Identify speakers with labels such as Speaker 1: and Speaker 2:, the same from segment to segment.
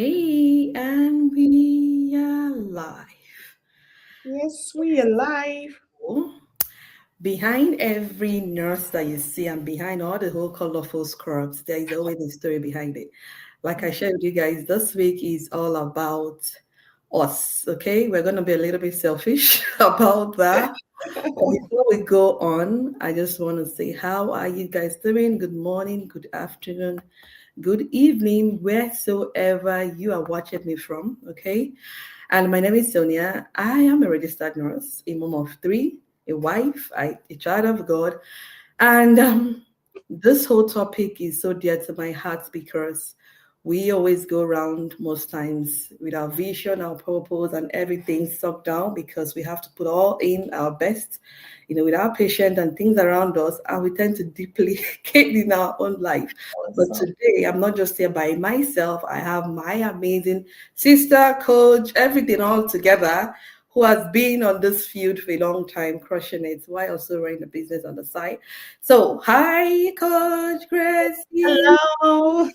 Speaker 1: Hey, and we are live.
Speaker 2: Yes, we alive.
Speaker 1: Oh, behind every nurse that you see and behind all the whole colorful scrubs, there is always a story behind it. Like I shared with you guys, this week is all about us, okay? We're going to be a little bit selfish about that. But before we go on, I just want to say, how are you guys doing? Good morning, good afternoon, good evening, wheresoever you are watching me from, okay? And my name is Sonia. I am a registered nurse, a mom of three, a wife, a child of God. And this whole topic is so dear to my heart because we always go around most times with our vision, our purpose, and everything sucked down because we have to put all in our best, with our patient and things around us, and we tend to deeply get in our own life. But
Speaker 2: Awesome.
Speaker 1: today, I'm not just here by myself. I have my amazing sister, coach, everything all together who has been on this field for a long time, crushing it, while also running a business on the side. So, hi, Coach Gracie.
Speaker 2: Hello.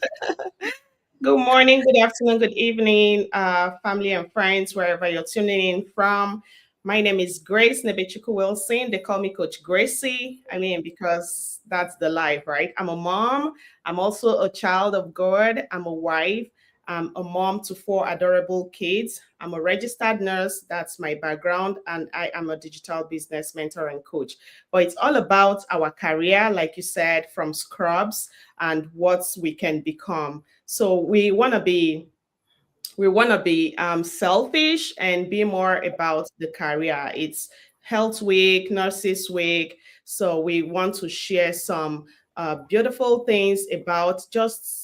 Speaker 2: Good morning, good afternoon, good evening, family and friends, wherever you're tuning in from. My name is Grace Nebechuku Wilson. They call me Coach Gracie. Because that's the life, right? I'm a mom. I'm also a child of God. I'm a wife. I'm a mom to four adorable kids. I'm a registered nurse. That's my background. And I am a digital business mentor and coach. But it's all about our career, like you said, from scrubs and what we can become. So we want to be selfish and be more about the career. It's Health Week, Nurses Week, so we want to share some beautiful things about just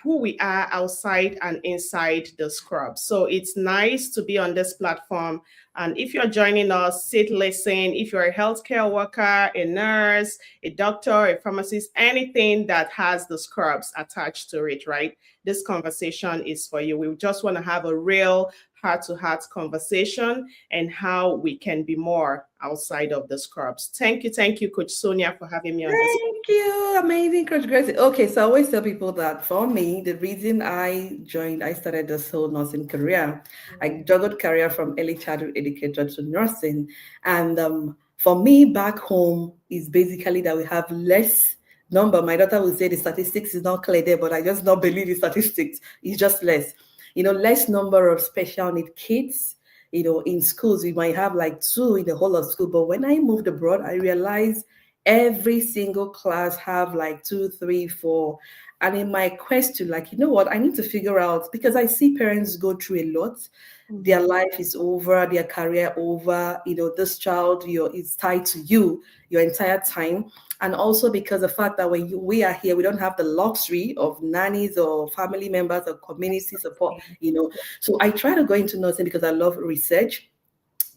Speaker 2: who we are outside and inside the scrub. So it's nice to be on this platform. And if you're joining us, sit, listen. If you're a healthcare worker, a nurse, a doctor, a pharmacist, anything that has the scrubs attached to it, right? This conversation is for you. We just want to have a real heart to heart conversation and how we can be more outside of the scrubs. Thank you, Coach Sonia, for having me on this.
Speaker 1: Thank you. Amazing, Coach Gracie. Okay, so I always tell people that for me, the reason I started this whole nursing career, I juggled career from early childhood educator to nursing. And for me, back home is basically that we have less number. My daughter will say the statistics is not clear there, but I just don't believe the statistics. It's just less. Less number of special need kids. In schools, we might have like two in the whole of school. But when I moved abroad, I realized every single class have like two, three, four. And in my question, like, you know what, I need to figure out because I see parents go through a lot. Their
Speaker 2: Mhm.
Speaker 1: life is over, their career over. This child is tied to you your entire time. And also because the fact that we are here, we don't have the luxury of nannies or family members or community support. So I try to go into nursing because I love research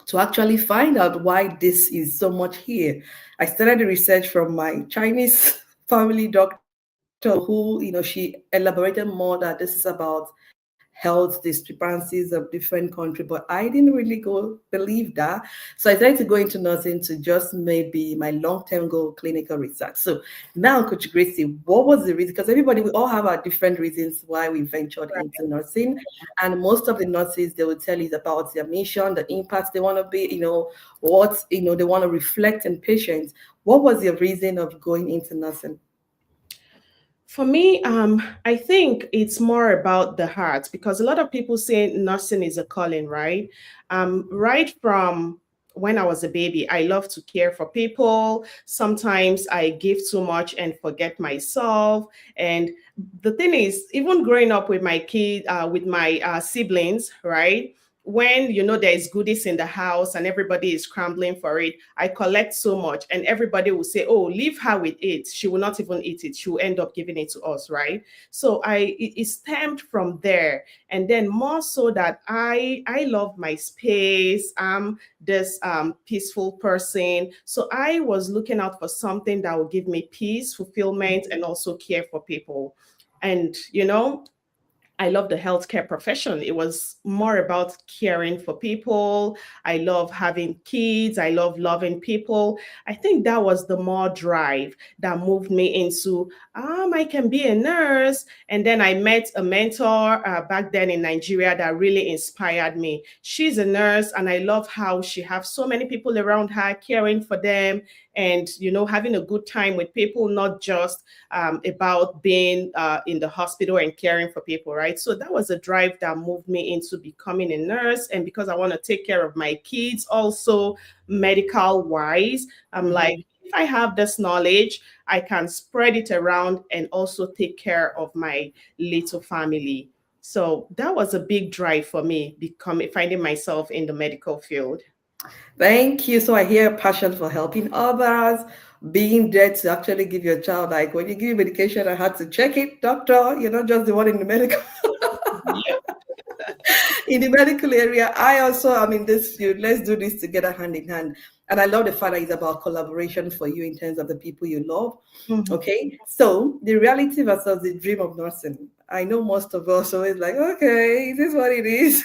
Speaker 1: to actually find out why this is so much here. I started the research from my Chinese family doctor who, she elaborated more that this is about health discrepancies of different country, but I didn't really go believe that. So I decided to go into nursing to just maybe my long-term goal, clinical research. So now, Coach Gracie, what was the reason? Because everybody, we all have our different reasons why we ventured into nursing. And most of the nurses, they will tell you about their mission, the impact they want to be, what, they want to reflect in patients. What was your reason of going into nursing?
Speaker 2: For me, I think it's more about the heart because a lot of people say nursing is a calling, right? Right from when I was a baby, I love to care for people. Sometimes I give too much and forget myself. And the thing is, even growing up with with my siblings, right? When there is goodies in the house and everybody is scrambling for it, I collect so much, and everybody will say, "Oh, leave her with it. She will not even eat it. She will end up giving it to us, right?" So it stemmed from there, and then more so that I love my space. I'm this peaceful person, so I was looking out for something that would give me peace, fulfillment, and also care for people. And I love the healthcare profession. It was more about caring for people. I love having kids. I love loving people. I think that was the more drive that moved me into, I can be a nurse. And then I met a mentor back then in Nigeria that really inspired me. She's a nurse, and I love how she has so many people around her caring for them, and having a good time with people, not just about being in the hospital and caring for people, right? So that was a drive that moved me into becoming a nurse. And because I want to take care of my kids also, medical wise, I'm like, if I have this knowledge, I can spread it around and also take care of my little family. So that was a big drive for me, finding myself in the medical field.
Speaker 1: Thank you. So I hear a passion for helping others, being there to actually give your child, like when you give medication, I had to check it, doctor. You're not just the one in the medical.
Speaker 2: Yeah.
Speaker 1: In the medical area, I also, I mean, let's do this together hand in hand. And I love the fact that it's about collaboration for you in terms of the people you love. Okay. So the reality versus the dream of nursing. I know most of us always like, okay, this is what it is.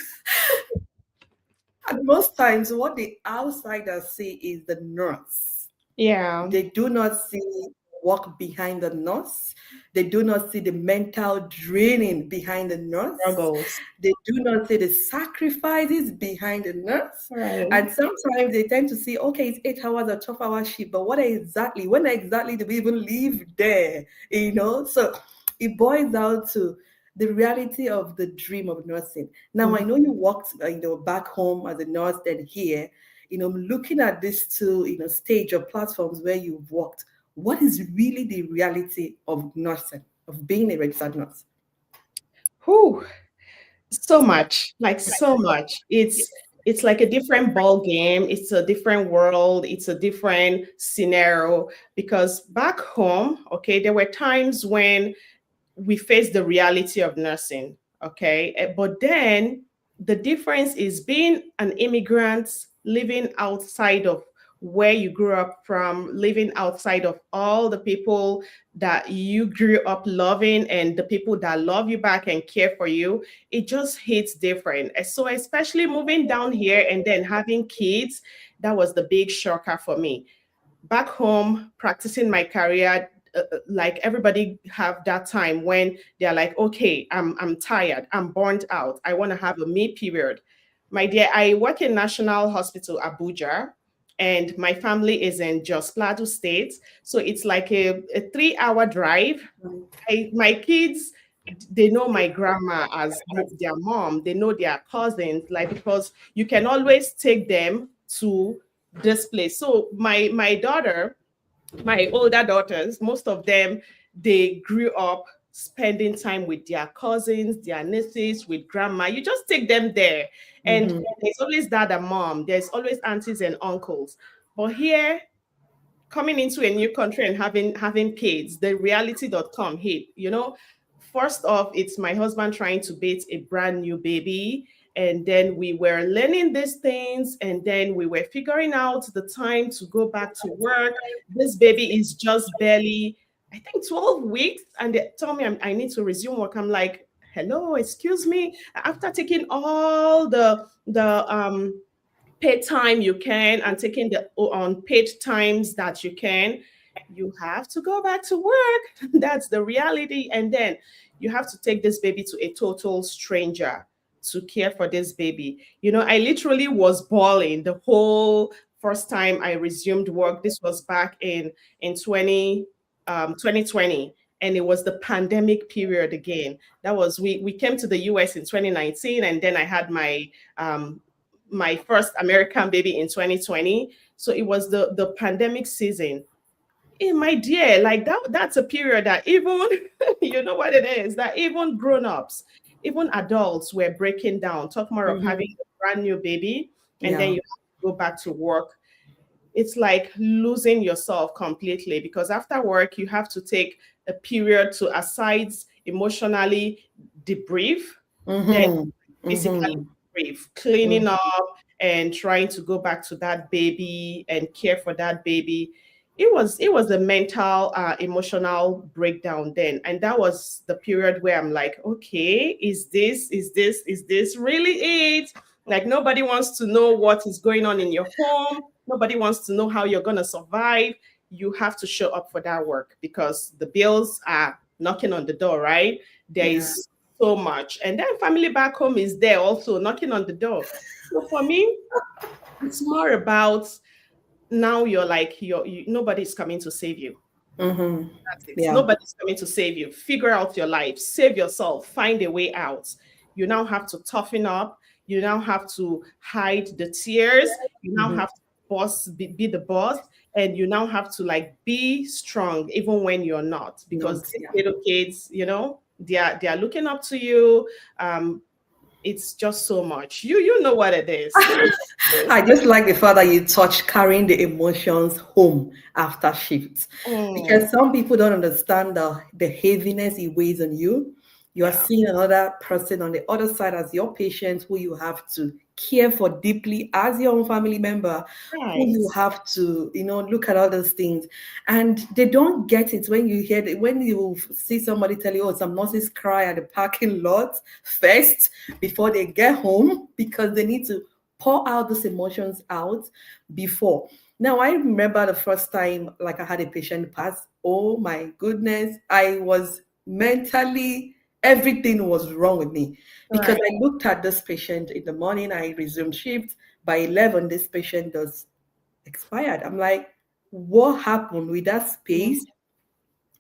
Speaker 1: And most times, what the outsiders see is the nurse.
Speaker 2: Yeah.
Speaker 1: They do not see work behind the nurse. They do not see the mental draining behind the nurse.
Speaker 2: Struggles.
Speaker 1: They do not see the sacrifices behind the nurse.
Speaker 2: Right.
Speaker 1: And sometimes they tend to see, okay, it's 8 hours or 12-hour shift, but when exactly do we even live there? So it boils down to the reality of the dream of nursing. Now, I know you worked, back home as a nurse, then here, looking at these two, stage or platforms where you've worked, what is really the reality of nursing, of being a registered nurse?
Speaker 2: Whew. So much, like so much. It's like a different ball game. It's a different world. It's a different scenario, because back home, okay, there were times when we face the reality of nursing, okay? But then the difference is being an immigrant, living outside of where you grew up from, living outside of all the people that you grew up loving and the people that love you back and care for you. It just hits different. So especially moving down here and then having kids, that was the big shocker for me. Back home, practicing my career, like everybody have that time when they're like, okay, I'm tired, I'm burnt out, I want to have a me period. My dear, I work in National Hospital Abuja, and my family is in Jos Plateau State, so it's like a 3-hour drive. My kids, they know my grandma as their mom, they know their cousins, like, because you can always take them to this place. So my daughter, my older daughters, most of them, they grew up spending time with their cousins, their nieces, with grandma. You just take them there. And there's always dad and mom, there's always aunties and uncles. But here, coming into a new country and having kids, the reality.com hit. First off, it's my husband trying to bait a brand new baby. And then we were learning these things, and then we were figuring out the time to go back to work. This baby is just barely, I think, 12 weeks. And they tell me I need to resume work. I'm like, hello, excuse me. After taking all the paid time you can and taking the unpaid times that you can, you have to go back to work. That's the reality. And then you have to take this baby to a total stranger to care for this baby. I literally was bawling the whole first time I resumed work. This was back in 2020. And it was the pandemic period again. That was, we came to the US in 2019, and then I had my first American baby in 2020. So it was the pandemic season. My dear, like that's a period that even, you know what it is, that even grown-ups, even adults were breaking down, talk more of having a brand new baby, and then you have to go back to work. It's like losing yourself completely, because after work, you have to take a period to aside emotionally debrief, then physically debrief, cleaning up and trying to go back to that baby and care for that baby. it was a mental emotional breakdown then, and that was the period where I'm like, okay, is this really it? Like, nobody wants to know what is going on in your home. Nobody wants to know how you're going to survive. You have to show up for that work because the bills are knocking on the door, right? There
Speaker 1: Yeah.
Speaker 2: is so much, and then family back home is there also knocking on the door. So for me, it's more about, now you're like, nobody's coming to save you.
Speaker 1: Mm-hmm.
Speaker 2: That's it.
Speaker 1: Yeah.
Speaker 2: Nobody's coming to save you. Figure out your life, save yourself, find a way out. You now have to toughen up. You now have to hide the tears. You now
Speaker 1: Mm-hmm.
Speaker 2: have to be the boss, and you now have to like be strong even when you're not, because
Speaker 1: Not,
Speaker 2: these
Speaker 1: yeah.
Speaker 2: little kids, they are looking up to you. It's just so much. You know what it is.
Speaker 1: I just like the fact that you touch carrying the emotions home after shifts,
Speaker 2: Mm,
Speaker 1: because some people don't understand the heaviness it weighs on you. You are
Speaker 2: yeah,
Speaker 1: seeing another person on the other side as your patient who you have to care for deeply as your own family member, who
Speaker 2: right.
Speaker 1: you have to, look at all those things. And they don't get it when you hear when you see somebody tell you, oh, some nurses cry at the parking lot first before they get home because they need to pour out those emotions out before. Now, I remember the first time, like I had a patient pass. Oh my goodness, I was mentally, everything was wrong with me because
Speaker 2: Right.
Speaker 1: I looked at this patient in the morning. I resumed shift. By 11, this patient does expired. I'm like, what happened with that
Speaker 2: Mhm,
Speaker 1: space?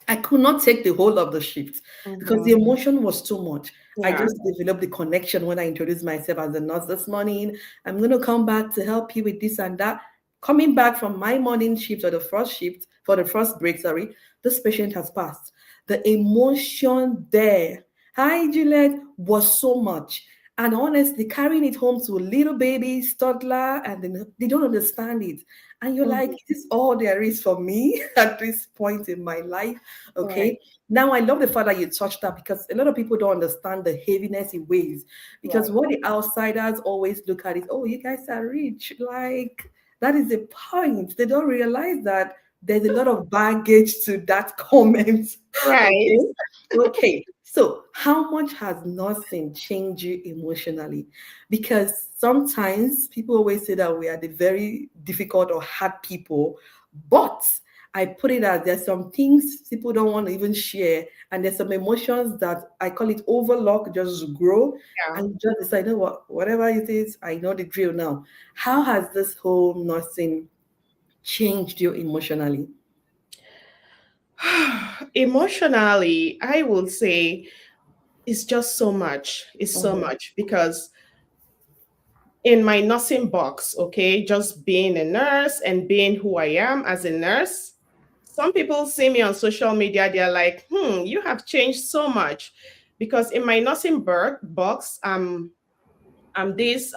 Speaker 1: I could not take the whole of the shift because the
Speaker 2: mhm.
Speaker 1: emotion was too much. I
Speaker 2: Yeah.
Speaker 1: just developed the connection when I introduced myself as a nurse this morning. I'm going to come back to help you with this and that. Coming back from my morning shift or the first shift for the first break, sorry, this patient has passed. The emotion there, hi Juliet, was so much. And honestly, carrying it home to a little baby, toddler, and then they don't understand it. And you're like,
Speaker 2: Mhm.
Speaker 1: is this all there is for me at this point in my life?
Speaker 2: Right.
Speaker 1: Okay. Now I love the fact that you touched that because a lot of people don't understand the heaviness it weighs. Because
Speaker 2: Right.
Speaker 1: what the outsiders always look at is, oh, you guys are rich. Like that is the point. They don't realize that there's a lot of baggage to that comment.
Speaker 2: Right.
Speaker 1: Okay. Okay. So how much has nursing changed you emotionally? Because sometimes people always say that we are the very difficult or hard people, but I put it as there's some things people don't want to even share, and there's some emotions that I call it overlock, just grow,
Speaker 2: Yeah.
Speaker 1: and you just decide, you know what, whatever it is, I know the drill now. How has this whole nursing changed you emotionally?
Speaker 2: Emotionally, I will say it's just so much. It's so
Speaker 1: Mhm.
Speaker 2: much because in my nursing box, okay, just being a nurse and being who I am as a nurse, some people see me on social media, they're like, you have changed so much. Because in my nursing box, I'm this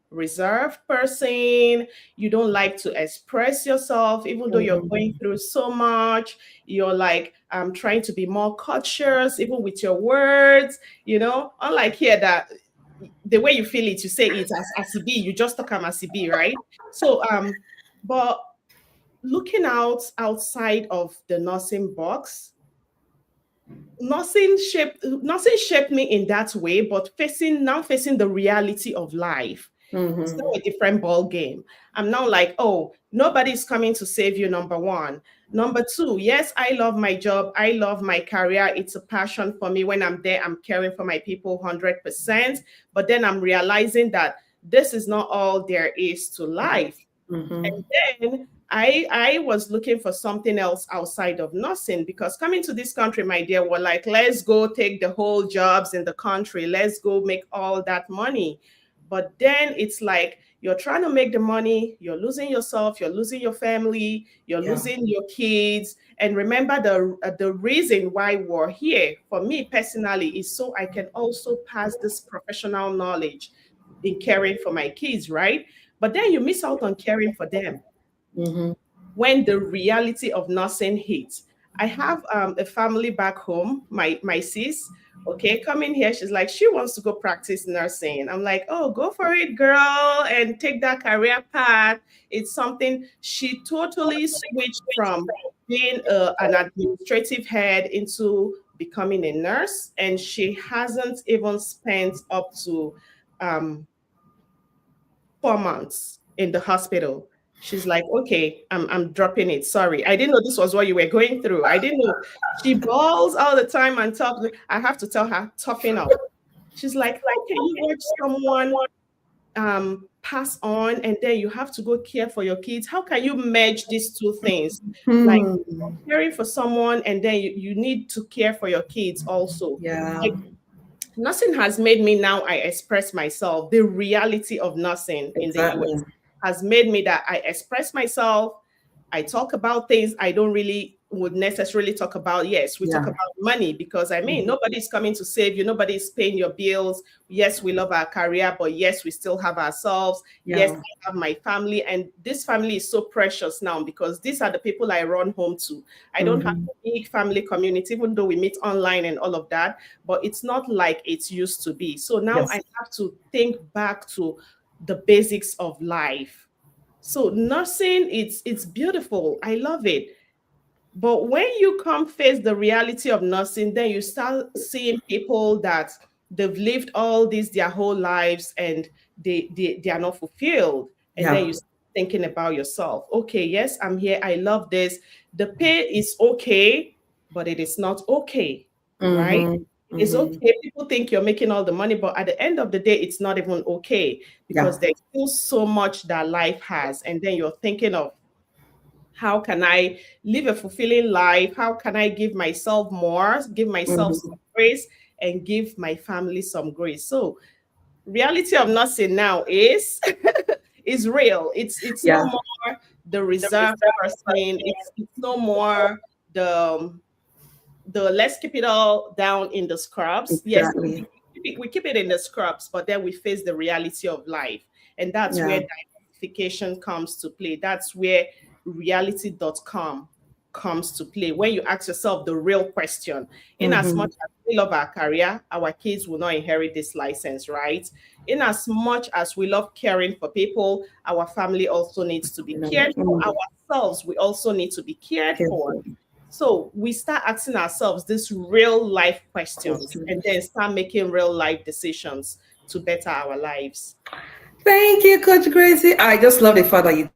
Speaker 2: reserved person. You don't like to express yourself, even though you're
Speaker 1: Mhm.
Speaker 2: going through so much. You're like trying to be more cautious, even with your words. Unlike here, that the way you feel it, you say it as it be. You just talk as it be, right? So, but looking outside of the nursing box, nothing shaped me in that way, but facing the reality of life, it's now
Speaker 1: Mhm.
Speaker 2: a different ball game. I'm now like, oh, nobody's coming to save you, number one. Number two, yes, I love my job, I love my career, it's a passion for me. When I'm there, I'm caring for my people 100%, but then I'm realizing that this is not all there is to life.
Speaker 1: Mhm.
Speaker 2: And then I was looking for something else outside of nursing, because coming to this country, my dear, were like, let's go take the whole jobs in the country. Let's go make all that money. But then it's like you're trying to make the money, you're losing yourself, you're losing your family, you're
Speaker 1: Yeah.
Speaker 2: losing your kids. And remember, the reason why we're here, for me personally, is so I can also pass this professional knowledge in caring for my kids, right? But then you miss out on caring for them
Speaker 1: Mhm.
Speaker 2: when the reality of nursing hits. I have a family back home, my sis. Okay, come in here. She's like, she wants to go practice nursing. I'm like, oh, go for it, girl, and take that career path. It's something she totally switched from being an administrative head into becoming a nurse, and she hasn't even spent up to um, 4 months in the hospital. She's like, okay, I'm dropping it. Sorry. I didn't know this was what you were going through. I didn't know. She bawls all the time and talks. I have to tell her, toughen up. She's like, how can you watch someone pass on and then you have to go care for your kids? How can you merge these two things? Like caring for someone and then you need to care for your kids also.
Speaker 1: Yeah.
Speaker 2: Like, nursing has made me now I express myself. The reality of nursing in the US has made me that I express myself. I talk about things I don't really would necessarily talk about. Yes, we talk about money because I mean, nobody's coming to save you. Nobody's paying your bills. Yes, we love our career, but yes, we still have ourselves. Yes, I have my family, and this family is so precious now because these are the people I run home to. I don't have a big family community, even though we meet online and all of that, but it's not like it used to be. So now I have to think back to the basics of life. So nursing, it's beautiful. I love it. But when you come face the reality of nursing, then you start seeing people that they've lived all this their whole lives and they are not fulfilled. And then you start thinking about yourself. Okay, yes, I'm here. I love this. The pay is okay, but it is not okay, right? It's okay. People think you're making all the money, but at the end of the day, it's not even okay because there's still so much that life has. And then you're thinking of, how can I live a fulfilling life? How can I give myself more, give myself some grace, and give my family some grace? So, reality of nursing now is is real. It's no more the reserved person. It's no more the let's keep it all down in the scrubs. Yes, we keep it in the scrubs, but then we face the reality of life, and that's where diversification comes to play. That's where reality.com comes to play. When you ask yourself the real question, in as much as we love our career, our kids will not inherit this license, right? In as much as we love caring for people, our family also needs to be cared for. Ourselves, we also need to be cared for. So we start asking ourselves these real life questions and then start making real life decisions to better our lives.
Speaker 1: Thank you, Coach Gracie. I just love the fact that you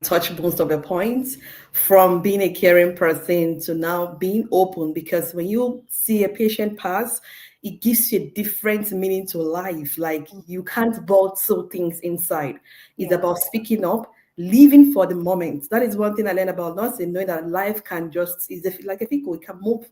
Speaker 1: touch most of the points, from being a caring person to now being open, because when you see a patient pass, it gives you a different meaning to life. Like, you can't bottle things inside. It's about speaking up, living for the moment. That is one thing I learned about nursing, knowing that life can just, is like a vehicle, we can move,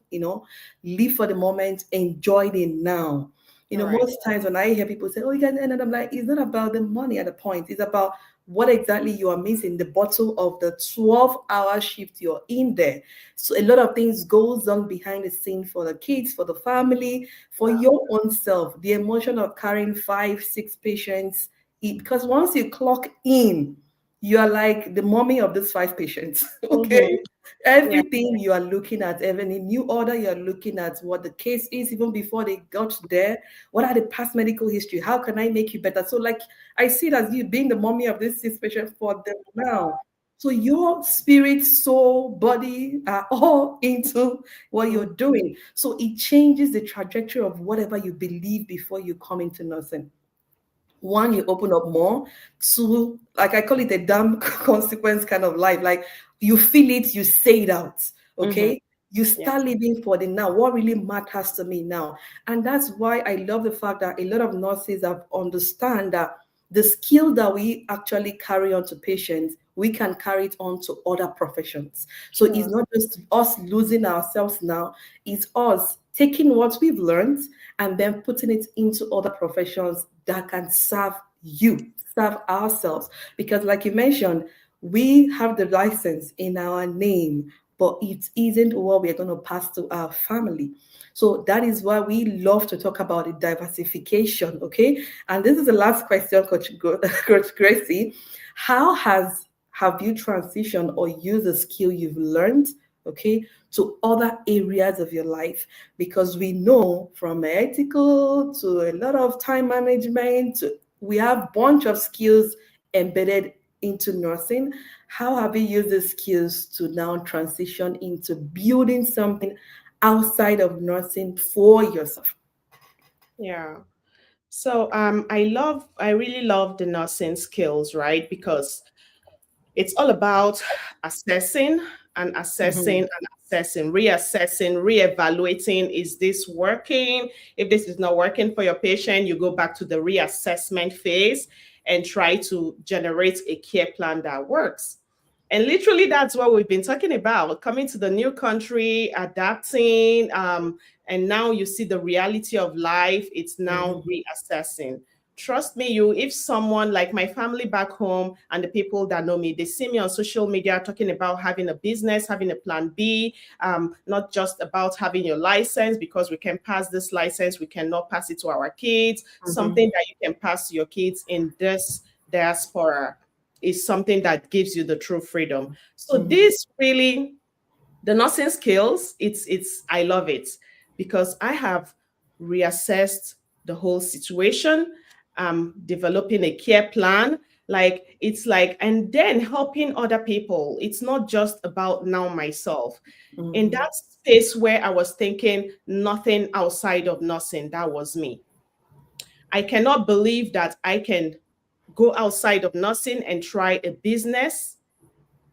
Speaker 1: live for the moment, enjoy the now. Most times when I hear people say, oh, you can, and I'm like, it's not about the money at the point. It's about what exactly you are missing, the bottle of the 12-hour shift you're in there. So a lot of things goes on behind the scene for the kids, for the family, for your own self, the emotion of carrying 5-6 patients. Because once you clock in, you are like the mommy of these 5 patients. Okay. Everything you are looking at, even in new order, you're looking at what the case is even before they got there. What are the past medical history? How can I make you better? So, like, I see it as you being the mommy of this 6 patients for them now. So your spirit, soul, body are all into what you're doing. So it changes the trajectory of whatever you believe before you come into nursing. 1, you open up more. 2, like I call it a damn consequence kind of life. Like, you feel it, you say it out. Okay. You start living for the now. What really matters to me now? And that's why I love the fact that a lot of nurses have understand that the skill that we actually carry on to patients, we can carry it on to other professions. So it's not just us losing ourselves now, it's us taking what we've learned and then putting it into other professions that can serve you, serve ourselves. Because like you mentioned, we have the license in our name, but it isn't what we're going to pass to our family. So that is why we love to talk about the diversification, okay? And this is the last question, Coach Gracie. How have you transitioned or used a skill you've learned, okay, to other areas of your life, because we know from ethical to a lot of time management, we have a bunch of skills embedded into nursing. How have you used the skills to now transition into building something outside of nursing for yourself?
Speaker 2: Yeah. So I really love the nursing skills, right? Because it's all about assessing and assessing
Speaker 1: Mhm.
Speaker 2: and assessing, reassessing, reevaluating. Is this working? If this is not working for your patient, you go back to the reassessment phase and try to generate a care plan that works. And literally, that's what we've been talking about, coming to the new country, adapting. And now you see the reality of life. It's now
Speaker 1: Mhm.
Speaker 2: reassessing. Trust me, you, if someone like my family back home and the people that know me, they see me on social media talking about having a business, having a plan B, not just about having your license, because we can pass this license, we cannot pass it to our kids. Something
Speaker 1: Mhm.
Speaker 2: that you can pass to your kids in this diaspora is something that gives you the true freedom. So
Speaker 1: Mhm.
Speaker 2: this really, the nursing skills, it's I love it because I have reassessed the whole situation, developing a care plan. Like it's like, and then helping other people. It's not just about now myself. In
Speaker 1: Mhm.
Speaker 2: that space where I was thinking nothing outside of nursing, that was me. I cannot believe that I can go outside of nursing and try a business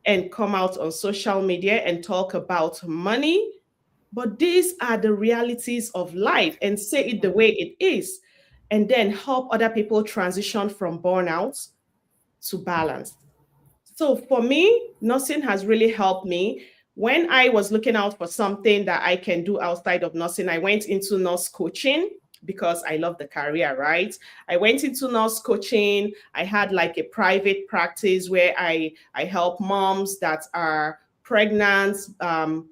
Speaker 2: and come out on social media and talk about money. But these are the realities of life and say it the way it is. And then help other people transition from burnout to balance. So for me, nursing has really helped me. When I was looking out for something that I can do outside of nursing, I went into nurse coaching because I love the career, right? I went into nurse coaching. I had like a private practice where I help moms that are pregnant,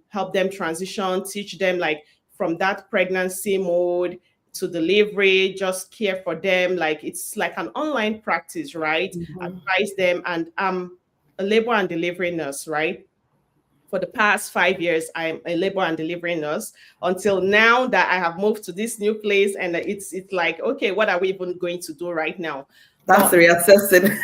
Speaker 2: help them transition, teach them like from that pregnancy mode to delivery, just care for them. Like it's like an online practice, right?
Speaker 1: Mhm.
Speaker 2: Advise them, and a labor and delivery nurse, right? For the past 5 years, I'm a labor and delivery nurse until now that I have moved to this new place, and it's like, okay, what are we even going to do right now?
Speaker 1: That's
Speaker 2: But
Speaker 1: reassessing.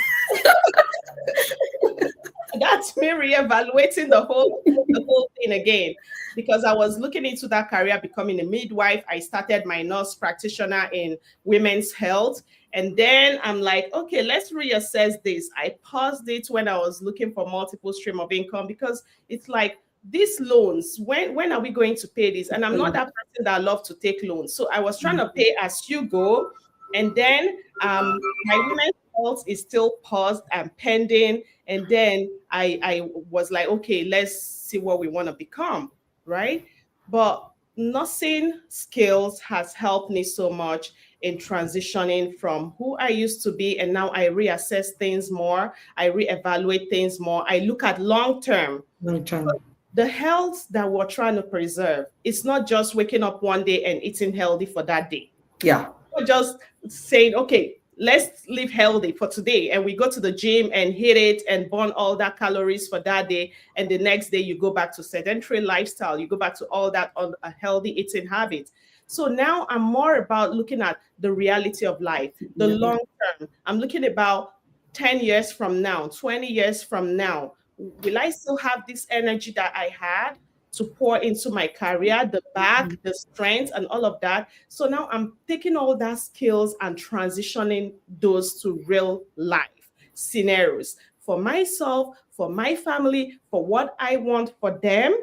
Speaker 2: that's me reevaluating the whole thing again, because I was looking into that career, becoming a midwife. I started my nurse practitioner in women's health, and then I'm like, okay, let's reassess this. I paused it when I was looking for multiple stream of income, because it's like these loans, when are we going to pay this? And I'm not that person that love to take loans, so I was trying to pay as you go. And then my women's health is still paused and pending. And then I was like, okay, let's see what we want to become, right? But nursing skills has helped me so much in transitioning from who I used to be, and now I reassess things more, I reevaluate things more, I look at long term.
Speaker 1: Long term.
Speaker 2: The health that we're trying to preserve, it's not just waking up one day and eating healthy for that day,
Speaker 1: Yeah.
Speaker 2: not just saying, okay, let's live healthy for today. And we go to the gym and hit it and burn all that calories for that day. And the next day you go back to sedentary lifestyle. You go back to all that on a healthy eating habit. So now I'm more about looking at the reality of life, the
Speaker 1: Yeah.
Speaker 2: long term. I'm looking about 10 years from now, 20 years from now. Will I still have this energy that I had to pour into my career, the back, the strength, and all of that? So now I'm taking all that skills and transitioning those to real life scenarios for myself, for my family, for what I want for them.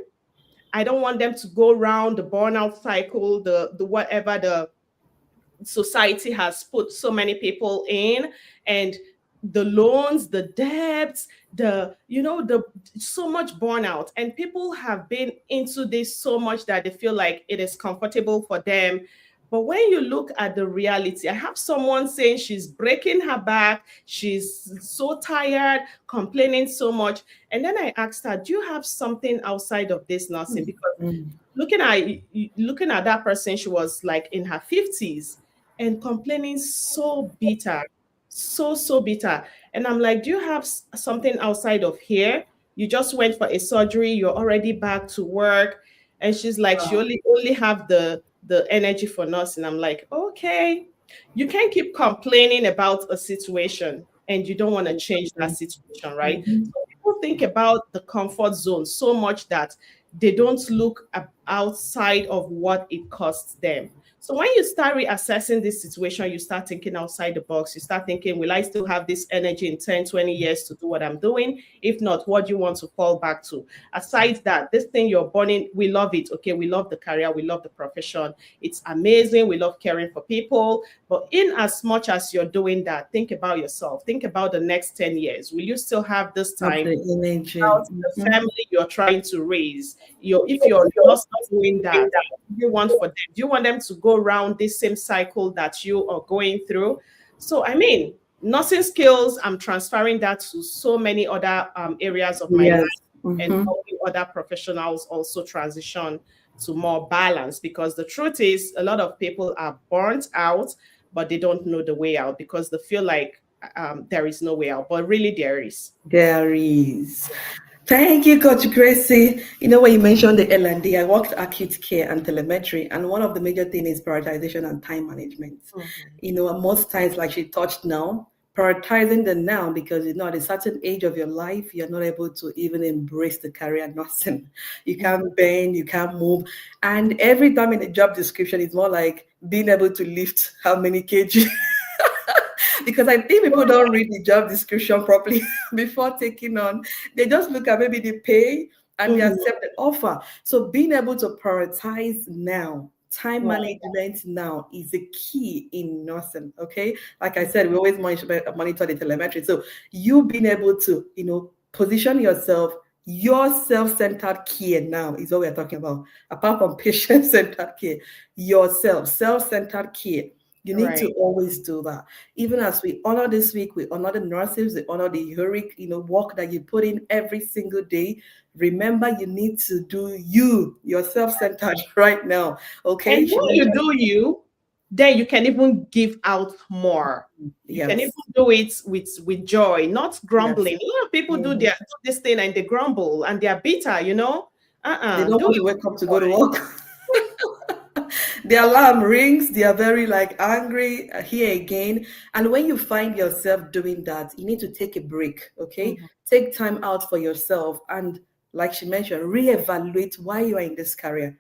Speaker 2: I don't want them to go around the burnout cycle, the whatever the society has put so many people in, and the loans, the debts, the so much burnout, and people have been into this so much that they feel like it is comfortable for them. But when you look at the reality, I have someone saying she's breaking her back, she's so tired, complaining so much. And then I asked her, do you have something outside of this nursing? Because
Speaker 1: Mm.
Speaker 2: looking at that person, she was like in her 50s and complaining so bitter, so bitter. And I'm like, do you have something outside of here? You just went for a surgery, you're already back to work. And she's like, she
Speaker 1: Wow.
Speaker 2: only have the energy for nursing. I'm like, okay, you can't keep complaining about a situation and you don't want to change that situation, right?
Speaker 1: Mhm.
Speaker 2: So people think about the comfort zone so much that they don't look outside of what it costs them. So when you start reassessing this situation, you start thinking outside the box. You start thinking, will I still have this energy in 10, 20 years to do what I'm doing? If not, what do you want to fall back to? Aside that, this thing you're burning, we love it. Okay, we love the career, we love the profession. It's amazing. We love caring for people. But in as much as you're doing that, think about yourself. Think about the next 10 years. Will you still have this
Speaker 1: Of
Speaker 2: time
Speaker 1: the energy.
Speaker 2: about the
Speaker 1: Mhm.
Speaker 2: family you're trying to raise? If you're not doing that, what do you want for them? Do you want them to go around this same cycle that you are going through? So, I mean, nursing skills, I'm transferring that to so many other areas of my
Speaker 1: Yes.
Speaker 2: life and
Speaker 1: Mhm.
Speaker 2: helping other professionals also transition to more balance. Because the truth is, a lot of people are burnt out, but they don't know the way out because they feel like there is no way out, but really there is.
Speaker 1: There is. Thank you, Coach Gracie. You know, when you mentioned the L&D, I worked acute care and telemetry, and one of the major things is prioritization and time management.
Speaker 2: Mhm.
Speaker 1: You know, most times, like she touched now, prioritizing the now because you know at a certain age of your life, you're not able to even embrace the career nursing. You can't bend, you can't move, and every time in the job description, it's more like being able to lift how many kg. Because I think people don't read the job description properly before taking on. They just look at maybe the pay and they
Speaker 2: Mhm.
Speaker 1: accept the offer. So being able to prioritize now, time
Speaker 2: Right.
Speaker 1: management now is the key in nursing. Okay, like I said, we always monitor the telemetry. So you being able to, you know, position yourself. Your self-centered care now is what we're talking about. Apart from patient-centered care, yourself, self-centered care. You need to
Speaker 2: Right.
Speaker 1: always do that. Even as we honor this week, we honor the nurses, we honor the heroic, you know, work that you put in every single day. Remember, you need to do you, yourself centered right now. Okay.
Speaker 2: And
Speaker 1: She
Speaker 2: when you
Speaker 1: mentioned,
Speaker 2: do you, then you can even give out more. You can even
Speaker 1: yes,
Speaker 2: do it with joy, not
Speaker 1: yes.
Speaker 2: grumbling. A lot of people
Speaker 1: Mhm.
Speaker 2: do this thing and they grumble and they are bitter, you know.
Speaker 1: They don't
Speaker 2: Do
Speaker 1: want
Speaker 2: it
Speaker 1: to
Speaker 2: with
Speaker 1: wake up to go to
Speaker 2: joy.
Speaker 1: work. The alarm rings, they are very like angry, here again. And when you find yourself doing that, you need to take a break, okay?
Speaker 2: Mhm.
Speaker 1: Take time out for yourself and, like she mentioned, reevaluate why you are in this career.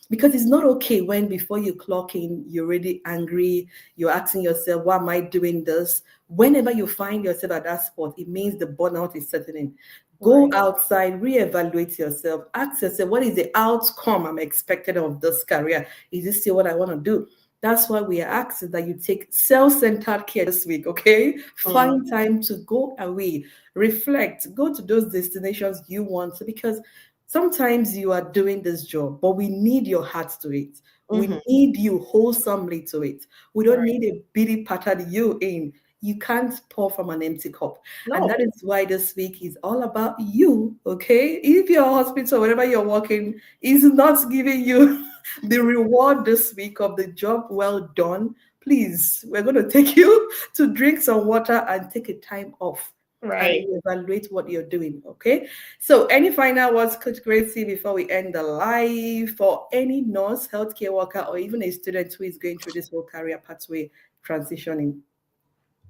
Speaker 1: Because it's not okay when before you clock in, you're already angry, you're asking yourself, why am I doing this? Whenever you find yourself at that spot, it means the burnout is setting in. Go
Speaker 2: Right.
Speaker 1: outside, reevaluate yourself, ask yourself, what is the outcome I'm expected of this career? Is this still what I want to do? That's why we are asking that you take self-centered care this week, okay?
Speaker 2: Mm.
Speaker 1: Find time to go away, reflect, go to those destinations you want because sometimes you are doing this job, but we need your heart to it. We
Speaker 2: Mhm.
Speaker 1: need you wholesomely to it. We don't
Speaker 2: Right.
Speaker 1: need a bitty pattern you in. You can't pour from an empty cup. And that
Speaker 2: No.
Speaker 1: is why this week is all about you, okay? If your hospital, wherever you're working, is not giving you the reward this week of the job well done, please, we're going to take you to drink some water and take a time off and
Speaker 2: Right.
Speaker 1: evaluate what you're doing, okay? So, any final words, Coach Gracie, before we end the live for any nurse, healthcare worker, or even a student who is going through this whole career pathway transitioning?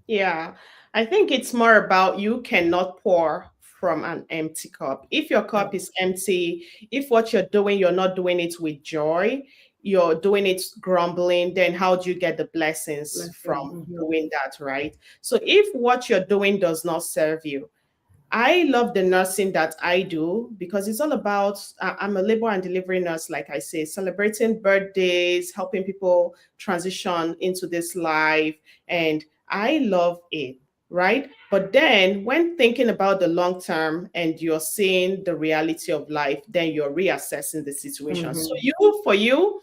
Speaker 2: Yeah, I think it's more about you cannot pour from an empty cup. If your cup is empty, if what you're doing, you're not doing it with joy, you're doing it grumbling, then how do you get the blessings
Speaker 1: Blessing.
Speaker 2: from
Speaker 1: Mhm.
Speaker 2: doing that, right? So if what you're doing does not serve you, I love the nursing that I do because it's all about, I'm a labor and delivery nurse, like I say, celebrating birthdays, helping people transition into this life. And I love it, right? But then when thinking about the long term and you're seeing the reality of life, then you're reassessing the situation. So,
Speaker 1: Mhm.
Speaker 2: for you,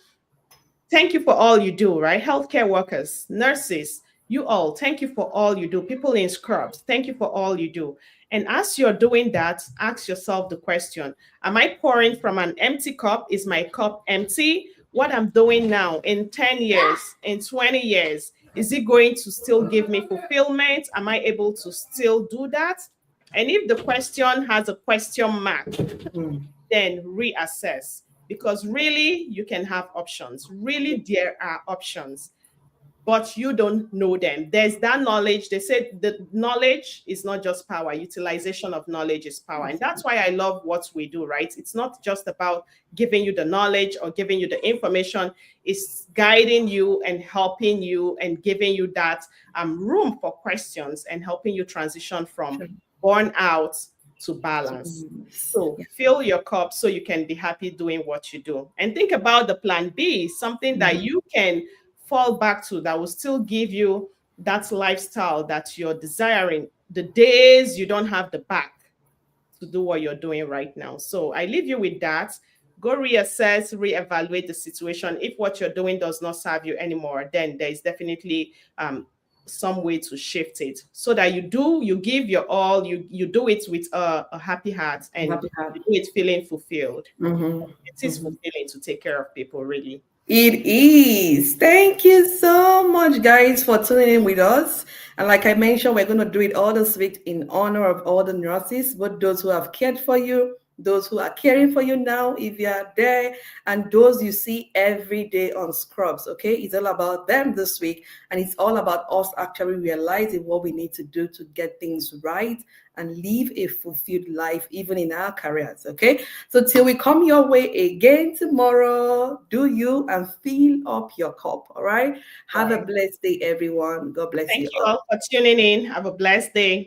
Speaker 2: thank you for all you do, right? Healthcare workers, nurses, you all, thank you for all you do. People in scrubs, thank you for all you do. And as you're doing that, ask yourself the question: am I pouring from an empty cup? Is my cup empty? What I'm doing now in 10 years, in 20 years, is it going to still give me fulfillment? Am I able to still do that? And if the question has a question mark,
Speaker 1: Mm.
Speaker 2: then reassess because really you can have options. Really, there are options, but you don't know them. There's that knowledge. They said the knowledge is not just power. Utilization of knowledge is power. And that's why I love what we do, right? It's not just about giving you the knowledge or giving you the information. It's guiding you and helping you and giving you that room for questions and helping you transition from burnout to balance. So fill your cup so you can be happy doing what you do. And think about the plan B, something that you can fall back to that will still give you that lifestyle that you're desiring the days you don't have the back to do what you're doing right now. So I leave you with that. Go reassess, reevaluate the situation. If what you're doing does not serve you anymore, then there is definitely some way to shift it so that you give your all, you do it with a happy heart, and you do it feeling fulfilled. It is fulfilling to take care of people, really.
Speaker 1: It is. Thank you so much, guys, for tuning in with us. And like I mentioned, we're going to do it all this week in honor of all the nurses, both those who have cared for you, those who are caring for you now, if you are there, and those you see every day on Scrubs, okay? It's all about them this week, and it's all about us actually realizing what we need to do to get things right and live a fulfilled life, even in our careers, okay? So till we come your way again tomorrow, do you and fill up your cup, all right? Have a blessed day, everyone. God bless you.
Speaker 2: Thank you all for tuning in. Have a blessed day.